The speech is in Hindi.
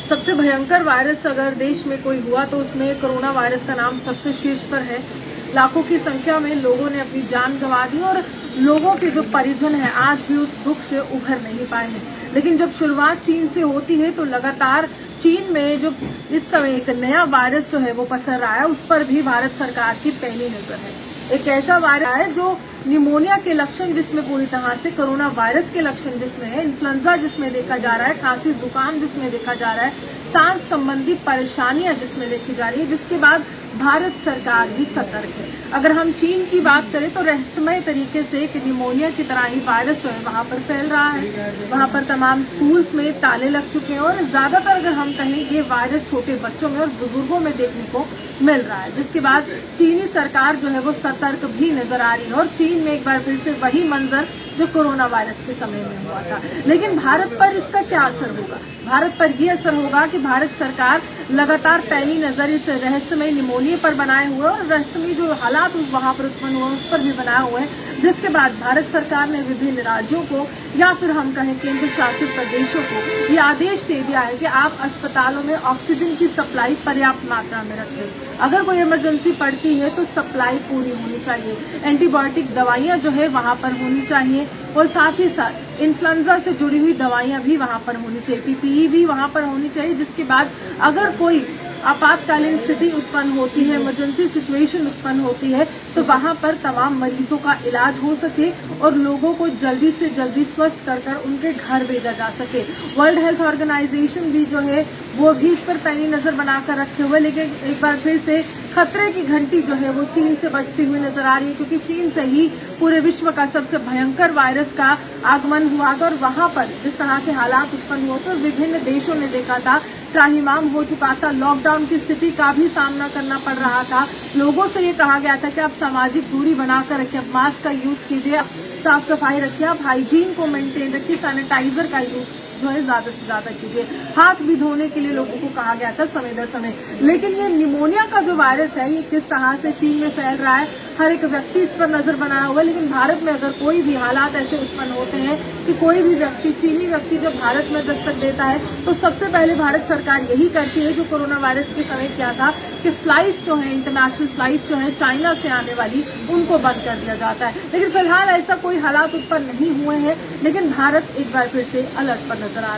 सबसे भयंकर वायरस अगर देश में कोई हुआ तो उसमें कोरोना वायरस का नाम सबसे शीर्ष पर है। लाखों की संख्या में लोगों ने अपनी जान गंवा दी और लोगों के जो परिजन हैं आज भी उस दुख से उभर नहीं पाए हैं। लेकिन जब शुरुआत चीन से होती है तो लगातार चीन में जो इस समय एक नया वायरस जो है वो पसर रहा है, उस पर भी भारत सरकार की पहली नजर है। एक ऐसा वायरस है जो निमोनिया के लक्षण जिसमें पूरी तरह से, कोरोना वायरस के लक्षण जिसमें है, इन्फ्लुएंजा जिसमें देखा जा रहा है, खांसी जुकाम जिसमें देखा जा रहा है, सांस संबंधी परेशानियां जिसमें देखी जा रही है, जिसके बाद भारत सरकार भी सतर्क है। अगर हम चीन की बात करें तो रहस्यमय तरीके से एक निमोनिया की तरह ही वायरस जो है वहां पर फैल रहा है। वहां पर तमाम स्कूल्स में ताले लग चुके हैं और ज्यादातर अगर हम कहें ये वायरस छोटे बच्चों में और बुजुर्गों में देखने को मिल रहा है, जिसके बाद चीनी सरकार जो है वो सतर्क भी नजर आ रही है। और चीन में एक बार फिर से वही मंजर जो कोरोना वायरस के समय में हुआ था। लेकिन भारत पर इसका क्या असर होगा? भारत पर ये असर होगा कि भारत सरकार लगातार पैनी नजर इस रहस्यमय निमोनिया पर बनाए हुए और रहस्यमय जो हालात वहां पर उत्पन्न हुए उस पर भी बनाए हुए हैं, जिसके बाद भारत सरकार ने विभिन्न राज्यों को या फिर हम कहें केंद्र शासित प्रदेशों को ये आदेश दे दिया है कि आप अस्पतालों में ऑक्सीजन की सप्लाई पर्याप्त मात्रा में रखें। अगर कोई इमरजेंसी पड़ती है तो सप्लाई पूरी होनी चाहिए। एंटीबायोटिक दवाइयां जो है वहां पर होनी चाहिए और साथ ही साथ इन्फ्लुएंजा से जुड़ी हुई दवाइयां भी वहां पर होनी चाहिए, पीपीई भी वहां पर होनी चाहिए। जिसके बाद अगर कोई आपातकालीन स्थिति उत्पन्न होती है, इमरजेंसी सिचुएशन उत्पन्न होती है, तो वहां पर तमाम मरीजों का इलाज हो सके और लोगों को जल्दी से जल्दी स्वस्थ कर उनके घर भेजा जा सके। वर्ल्ड हेल्थ ऑर्गेनाइजेशन भी जो है वो भी इस पर पैनी नजर बनाकर रखे हुए, लेकिन एक बार फिर से खतरे की घंटी जो है वो चीन से बजती हुई नजर आ रही है, क्योंकि चीन से ही पूरे विश्व का सबसे भयंकर वायरस का आगमन हुआ था और वहां पर जिस तरह के हालात उत्पन्न हुए तो विभिन्न देशों ने देखा था, त्राहिमाम हो चुका था, लॉकडाउन की स्थिति का भी सामना करना पड़ रहा था। लोगों से ये कहा गया था कि आप सामाजिक दूरी बनाकर रखिए, आप मास्क का यूज कीजिए, साफ सफाई रखिए, आप हाइजीन को मेंटेन रखिए, सैनिटाइजर का यूज जो है ज्यादा से ज्यादा कीजिए, हाथ भी धोने के लिए लोगों को कहा गया था समय दर समय। लेकिन ये निमोनिया का जो वायरस है ये किस तरह से चीन में फैल रहा है, हर एक व्यक्ति इस पर नजर बनाया हुआ है। लेकिन भारत में अगर कोई भी हालात ऐसे उत्पन्न होते हैं कि कोई भी व्यक्ति, चीनी व्यक्ति जब भारत में दस्तक देता है तो सबसे पहले भारत सरकार यही करती है जो कोरोना वायरस के समय किया था कि फ्लाइट्स जो है, इंटरनेशनल फ्लाइट्स जो है चाइना से आने वाली, उनको बंद कर दिया जाता है। लेकिन फिलहाल ऐसा कोई हालात उत्पन्न नहीं हुए हैं, लेकिन भारत एक बार फिर से अलर्ट पर नजर आ रहा है।